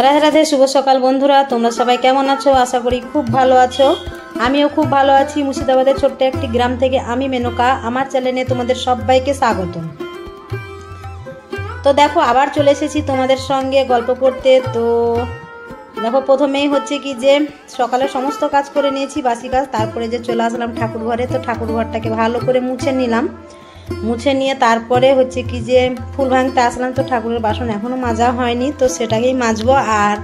রাধে রাধে, শুভ সকাল বন্ধুরা। তোমরা সবাই কেমন আছো? আশা করি খুব ভালো আছো। আমিও খুব ভালো আছি। মুর্শিদাবাদের ছোট্ট একটি গ্রাম থেকে আমি মেনকা। আমার চ্যানেলে তোমাদের সবাইকে স্বাগতম। তো দেখো, আবার চলে এসেছি তোমাদের সঙ্গে গল্প করতে। তো দেখো, প্রথমেই হচ্ছে কি যে সকালে সমস্ত কাজ করে নিয়েছি, বাসি কাজ। তারপরে যে চলে আসলাম ঠাকুর ঘরে। তো ঠাকুর ঘরটাকে ভালো করে মুছে নিলাম। মুছে নিয়ে তারপরে হচ্ছে কি যে ফুল ভাঙতে আসলাম। তো ঠাকুরের বাসন এখনও মাজা হয়নি, তো সেটাকেই মাজবো। আর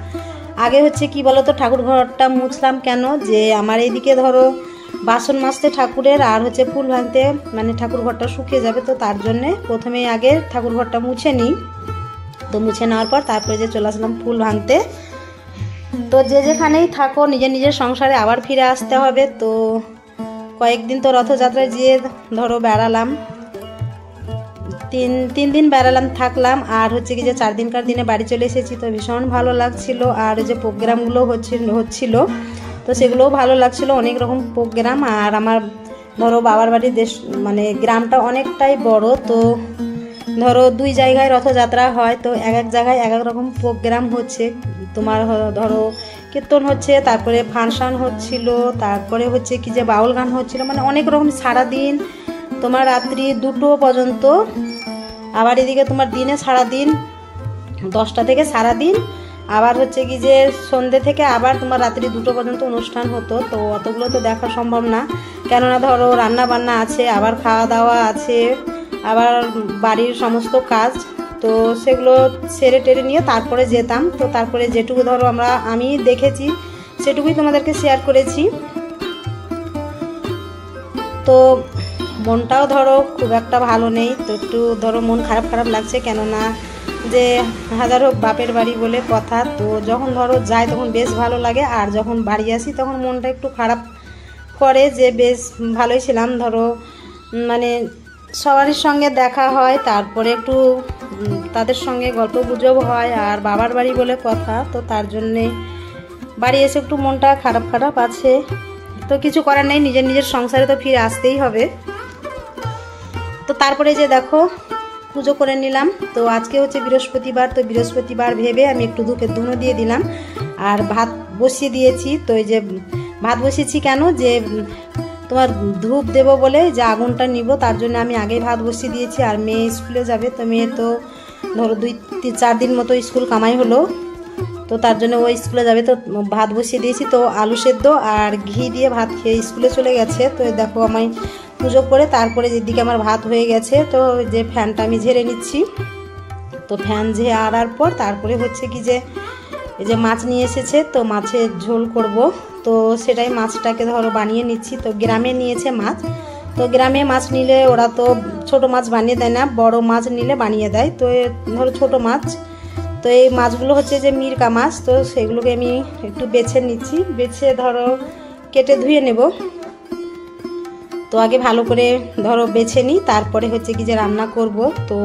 আগে হচ্ছে কি বলো তো, ঠাকুর ঘরটা মুছলাম কেন, যে আমার এইদিকে ধরো বাসন মাজতে ঠাকুরের আর হচ্ছে ফুল ভাঙতে, মানে ঠাকুর ঘরটা শুকিয়ে যাবে। তো তার জন্যে প্রথমেই আগে ঠাকুর ঘরটা মুছে নিই। তো মুছে নেওয়ার পর তারপরে যে চলে আসলাম ফুল ভাঙতে। তো যে যেখানেই থাকো নিজের নিজের সংসারে আবার ফিরে আসতে হবে। তো কয়েকদিন তো রথযাত্রায় যেয়ে ধরো বেড়ালাম, তিন দিন বেড়ালাম, থাকলাম। আর হচ্ছে কি যে 4 দিনকার দিনে বাড়ি চলে এসেছি। তো ভীষণ ভালো লাগছিল। আর যে প্রোগ্রামগুলো হচ্ছিল তো সেগুলোও ভালো লাগছিল, অনেক রকম প্রোগ্রাম। আর আমার ধরো বাবার বাড়ির মানে গ্রামটা অনেকটাই বড়। তো ধরো 2 জায়গায় রথযাত্রা হয়। তো এক এক জায়গায় এক এক রকম প্রোগ্রাম হচ্ছে। তোমার ধরো কীর্তন হচ্ছে, তারপরে ফাংশন হচ্ছিল, তারপরে হচ্ছে কি যে বাউল গান হচ্ছিল, মানে অনেক রকম। সারাদিন তোমার রাত্রি 2টো পর্যন্ত, আবার এদিকে তোমার দিনে সারাদিন 10টা থেকে সারাদিন, আবার হচ্ছে কি যে সন্ধ্যে থেকে আবার তোমার রাত্রি 2টো পর্যন্ত অনুষ্ঠান হতো। তো অতগুলো তো দেখা সম্ভব না, কেননা ধরো রান্না বান্না আছে, আবার খাওয়া দাওয়া আছে, আবার বাড়ির সমস্ত কাজ। তো সেগুলো সেরে টেরে নিয়ে তারপরে যেতাম। তো তারপরে যেটুকু ধরো আমি দেখেছি সেটুকুই তোমাদেরকে শেয়ার করেছি। তো মনটাও ধরো খুব একটা ভালো নেই। তো একটু ধরো মন খারাপ খারাপ লাগছে, কেননা যে হাজার হোক বাপের বাড়ি বলে কথা। তো যখন ধরো যাই তখন বেশ ভালো লাগে, আর যখন বাড়ি আসি তখন মনটা একটু খারাপ করে, যে বেশ ভালোই ছিলাম। ধরো মানে সবারই সঙ্গে দেখা হয়, তারপরে একটু তাদের সঙ্গে গল্প গুজব হয়, আর বাবার বাড়ি বলে কথা। তো তার জন্যে বাড়ি এসে একটু মনটা খারাপ খারাপ আছে। তো কিছু করার নেই, নিজের নিজের সংসারে তো ফিরে আসতেই হবে। তো তারপরে যে দেখো পুজো করে নিলাম। তো আজকে হচ্ছে বৃহস্পতিবার। তো বৃহস্পতিবার ভেবে আমি একটু ধূপের ধুনো দিয়ে দিলাম, আর ভাত বসিয়ে দিয়েছি। তো এই যে ভাত বসিয়েছি কেন, যে তোমার ধূপ দেবো বলে, যে আগুনটা নিব, তার জন্য আমি আগেই ভাত বসিয়ে দিয়েছি। আর মেয়ে স্কুলে যাবে। তো মেয়ে তো ধরো 2-4 দিন মতো স্কুল কামাই হলো। তো তার জন্য ওই স্কুলে যাবে। তো ভাত বসিয়ে দিয়েছি। তো আলু সেদ্ধ আর ঘি দিয়ে ভাত খেয়ে স্কুলে চলে গেছে। তো দেখো আমি পুজো করে তারপরে যেদিকে আমার ভাত হয়ে গেছে, তো যে ফ্যানটা আমি ঝেড়ে নিচ্ছি। তো ফ্যান ঝেড়ার পর তারপরে হচ্ছে কি যে এই যে মাছ নিয়ে এসেছে, তো মাছের ঝোল করব। তো সেটাই মাছটাকে ধরো বানিয়ে নিচ্ছি। তো গ্রামে নিয়েছে মাছ। তো গ্রামে মাছ নিলে ওরা তো ছোট মাছ বানিয়ে দেয় না, বড় মাছ নিলে বানিয়ে দেয়। তো ধরো ছোট মাছ, তো এই মাছগুলো হচ্ছে যে মিরকা মাছ। তো সেগুলোকে আমি একটু বেছে নিচ্ছি, বেছে ধরো কেটে ধুয়ে নেব। তো আগে ভালো করে ধরো বেছে নিই, তারপরে হচ্ছে কি যে রান্না করব। তো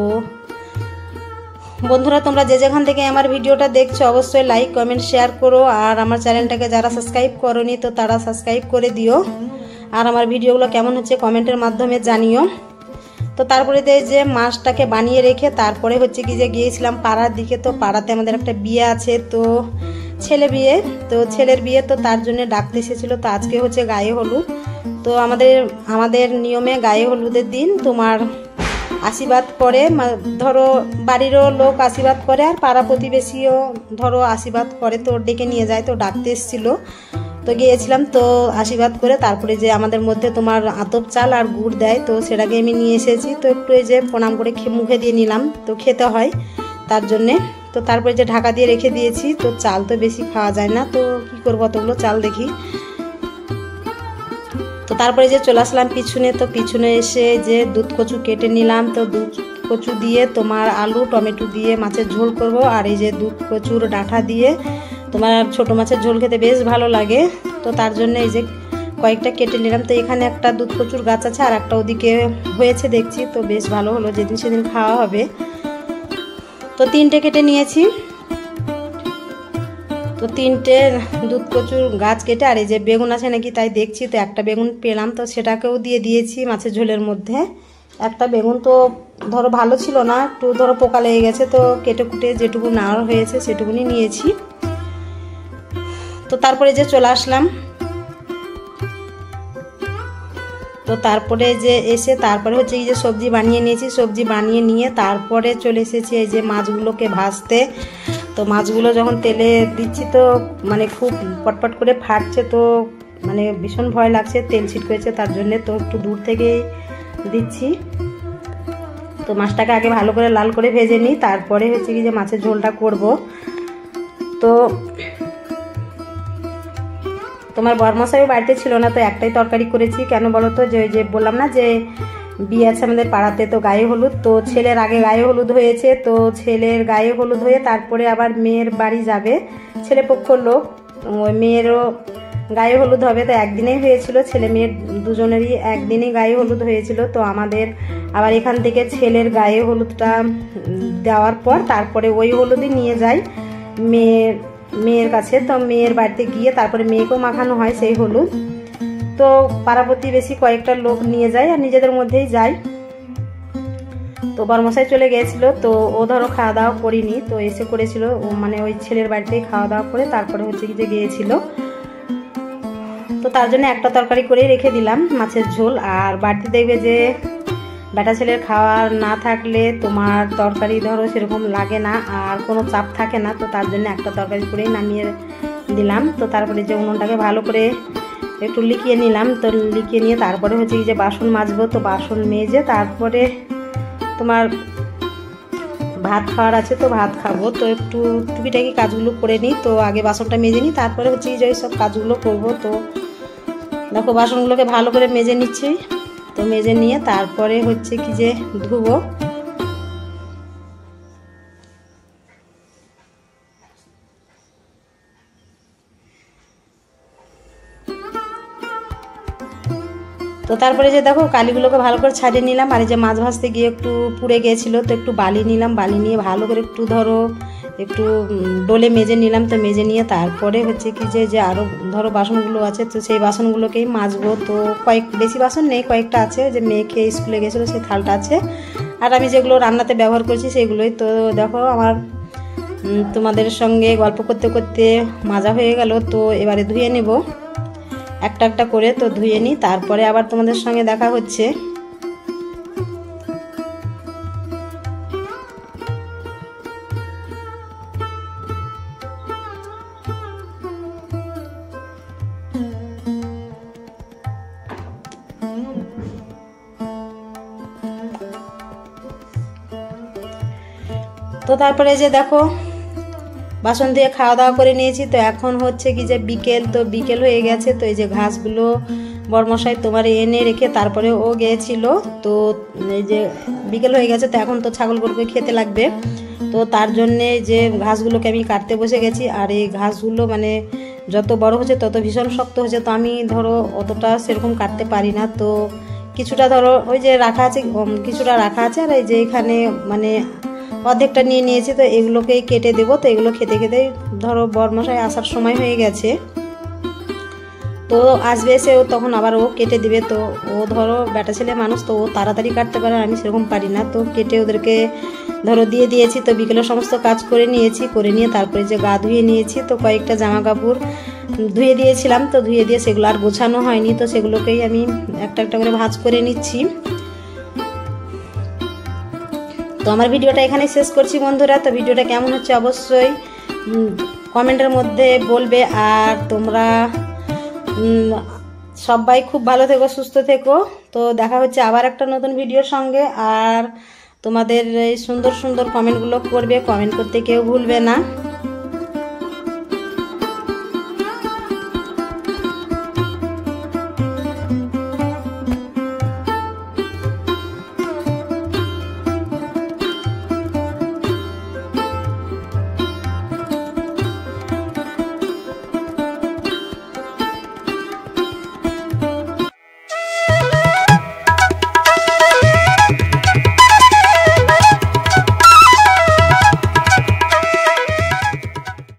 বন্ধুরা, তোমরা যে যেখান থেকে আমার ভিডিওটা দেখছো অবশ্যই লাইক কমেন্ট শেয়ার করো। আর আমার চ্যানেলটাকে যারা সাবস্ক্রাইব করোনি তো তারা সাবস্ক্রাইব করে দিও। আর আমার ভিডিওগুলো কেমন হচ্ছে কমেন্টের মাধ্যমে জানিও। তো তারপরে যে মাছটাকে বানিয়ে রেখে তারপরে হচ্ছে কি যে গিয়েছিলাম পাড়ার দিকে। তো পাড়াতে আমাদের একটা বিয়ে আছে, তো ছেলে বিয়ে, তো ছেলের বিয়ে। তো তার জন্য ডাকতে এসেছিলো। তো আজকে হচ্ছে গায়ে হলুদ। তো আমাদের নিয়মে গায়ে হলুদের দিন তোমার আশীর্বাদ করে, ধরো বাড়িরও লোক আশীর্বাদ করে, আর পাড়া প্রতিবেশীও ধরো আশীর্বাদ করে। তো ডেকে নিয়ে যায়। তো ডাকতে এসেছিলো, তো গিয়েছিলাম। তো আশীর্বাদ করে তারপরে যে আমাদের মধ্যে তোমার আতপ চাল আর গুড় দেয়, তো সেটাকে আমি নিয়ে এসেছি। তো একটু এই যে প্রণাম করে মুখে দিয়ে নিলাম। তো খেতে হয় তার জন্যে। তো তারপরে যে ঢাকা দিয়ে রেখে দিয়েছি। তো চাল তো বেশি খাওয়া যায় না, তো কী করবো অতগুলো চাল দেখি। তো তারপরে যে চলে আসলাম পিছনে। তো পিছনে এসে যে দুধ কচু কেটে নিলাম। তো দুধ কচু দিয়ে তোমার আলু টমেটো দিয়ে মাছের ঝোল করব। আর এই যে দুধ কচুর ডাঁটা দিয়ে তোমার ছোট মাছের ঝোল খেতে বেশ ভালো লাগে। তো তার জন্য এই যে কয়েকটা কেটে নিলাম। তো এখানে একটা দুধ কচুর গাছ আছে, আর একটা ওদিকে হয়েছে দেখছি। তো বেশ ভালো হলো, যেদিন সেদিন খাওয়া হবে। তো 3টে কেটে নিয়েছি। তো 3টে দুধ কচুর গাছ কেটে, আর এই যে বেগুন আছে নাকি তাই দেখছি। তো একটা বেগুন পেলাম, তো সেটাকেও দিয়ে দিয়েছি মাছের ঝোলের মধ্যে। একটা বেগুন তো ধরো ভালো ছিল না, একটু ধরো পোকা লেগে গেছে। তো কেটে কুটে যেটুকু নেওয়ার হয়েছে সেটুকুনি নিয়েছি। তো তারপরে যে চলে আসলাম। তো তারপরে যে এসে তারপরে হচ্ছে এই যে সবজি বানিয়ে নিয়েছি, সবজি বানিয়ে নিয়ে তারপরে চলে এসেছি এই যে মাছগুলোকে ভাজতে। তো মাছগুলো যখন তেলে দিচ্ছি তো মানে খুব পটপট করে ফাটছে, তো মানে ভীষণ ভয় লাগছে, তেল ছিটকেছে, তার জন্যে তো একটু দূর থেকে দিচ্ছি। তো মাছটাকে আগে ভালো করে লাল করে ভেজে নিই, তারপরে হচ্ছে কি যে মাছের ঝোলটা করব। তো তোমার বরমশাইও বাড়িতে ছিল না, তো একটাই তরকারি করেছি। কেন বলো তো, যে ওই যে বললাম না যে বিয়ে আছে আমাদের পাড়াতে, তো গায়ে হলুদ, তো ছেলের আগে গায়ে হলুদ হয়েছে, তো ছেলের গায়ে হলুদ হয়ে তারপরে আবার মেয়ের বাড়ি যাবে ছেলে পক্ষর লোক, ওই মেয়েরও গায়ে হলুদ হবে। তো একদিনেই হয়েছিল, ছেলে মেয়ের দুজনেরই একদিনই গায়ে হলুদ হয়েছিল। তো আমাদের আবার এখান থেকে ছেলের গায়ে হলুদটা দেওয়ার পর তারপরে ওই হলুদই নিয়ে যায় মেয়ের কাছে। তো মেয়ের বাড়িতে গিয়ে তারপরে মেয়েকেও মাখানো হয় সেই হলুদ। তো পাড়া প্রতিবেশী কয়েকটা লোক নিয়ে যায় আর নিজেদের মধ্যেই যায়। তো বরমশাই চলে গিয়েছিল, তো ও ধরো খাওয়া দাওয়া করিনি, তো এসে করেছিল ও মানে ওই ছেলের বাড়িতেই খাওয়া দাওয়া করে তারপরে হচ্ছে কি যে গিয়েছিল। তো তার জন্য একটা তরকারি করেই রেখে দিলাম মাছের ঝোল। আর বাড়িতে দেখবে যে বেটা ছেলের খাওয়ার না থাকলে তোমার তরকারি ধরো সেরকম লাগে না আর কোনো চাপ থাকে না, তো তার জন্য একটা তরকারি করেই নামিয়ে দিলাম। তো তারপরে যে উনুনটাকে ভালো করে একটু লিখিয়ে নিলাম, তো লিখিয়ে নিয়ে তারপরে হচ্ছে কি যে বাসন মাজবো। তো বাসন মেজে তারপরে তোমার ভাত খাওয়ার আছে, তো ভাত খাবো, তো একটু টুকিটাকি কাজগুলো করে নিই। তো আগে বাসনটা মেজে নিই, তারপরে হচ্ছে কি যে সব কাজগুলো করবো। তো দেখো বাসনগুলোকে ভালো করে মেজে নিচ্ছি, তো মেজে নিয়ে তারপরে হচ্ছে কি যে ধুবো। তো তারপরে যে দেখো কালিগুলোকে ভালো করে ছাড়িয়ে নিলাম। আর এই যে মাছ ভাজতে গিয়ে একটু পুড়ে গিয়েছিলো, তো একটু বালি নিলাম, বালি নিয়ে ভালো করে একটু ধরো একটু ডোলে মেজে নিলাম। তো মেজে নিয়ে তারপরে হচ্ছে কি যে আরও ধরো বাসনগুলো আছে, তো সেই বাসনগুলোকেই মাজবো। তো বেশি বাসন নেই, কয়েকটা আছে, যে মেয়ে খেয়ে স্কুলে গেছিলো সেই থালটা আছে, আর আমি যেগুলো রান্নাতে ব্যবহার করছি সেগুলোই। তো দেখো আমার তোমাদের সঙ্গে গল্প করতে করতে মাজা হয়ে গেল। তো এবারে ধুয়ে নেব একটা একটা করে, তো ধুয়ে নিই, তারপরে আবার তোমাদের সঙ্গে দেখা হচ্ছে। তো তারপরে যে দেখো বাসন দিয়ে খাওয়া দাওয়া করে নিয়েছি। তো এখন হচ্ছে কি যে বিকেল, তো বিকেল হয়ে গেছে। তো এই যে ঘাসগুলো বরমশাই তোমার এনে রেখে তারপরে ও গিয়েছিল। তো এই যে বিকেল হয়ে গেছে, তো এখন তো ছাগল গরুকে খেতে লাগবে, তো তার জন্যে যে ঘাসগুলোকে আমি কাটতে বসে গেছি। আর এই ঘাসগুলো মানে যত বড় হচ্ছে তত ভীষণ শক্ত হচ্ছে, তো আমি ধরো অতটা সেরকম কাটতে পারি না। তো কিছুটা ধরো ওই যে রাখা আছে, কিছুটা রাখা আছে, আর এই যে এখানে মানে অর্ধেকটা নিয়ে নিয়েছি। তো এগুলোকেই কেটে দেবো। তো এগুলো খেতে খেতেই ধরো বরমশাই আসার সময় হয়ে গেছে, তো আসবে এসে ও তখন আবার ও কেটে দিবে। তো ও ধরো বেটা ছেলে মানুষ, তো ও তাড়াতাড়ি কাটতে পারে, আমি সেরকম পারি না। তো কেটে ওদেরকে ধরো দিয়ে দিয়েছি। তো বিকেলের সমস্ত কাজ করে নিয়েছি, করে নিয়ে তারপরে যে গা ধুয়ে নিয়েছি। তো কয়েকটা জামা কাপড় ধুয়ে দিয়েছিলাম, তো ধুয়ে দিয়ে সেগুলো আর গোছানো হয়নি, তো সেগুলোকেই আমি একটা একটা করে ভাঁজ করে নিচ্ছি। তো আমার ভিডিওটা এখানে শেষ করছি বন্ধুরা। তো ভিডিওটা কেমন হচ্ছে অবশ্যই কমেন্টের মধ্যে বলবে। আর তোমরা সবাই খুব ভালো থেকো, সুস্থ থেকো। তো দেখা হচ্ছে আবার একটা নতুন ভিডিওর সঙ্গে। আর তোমাদের এই সুন্দর সুন্দর কমেন্টগুলো করবে, কমেন্ট করতে কেউ ভুলবে না।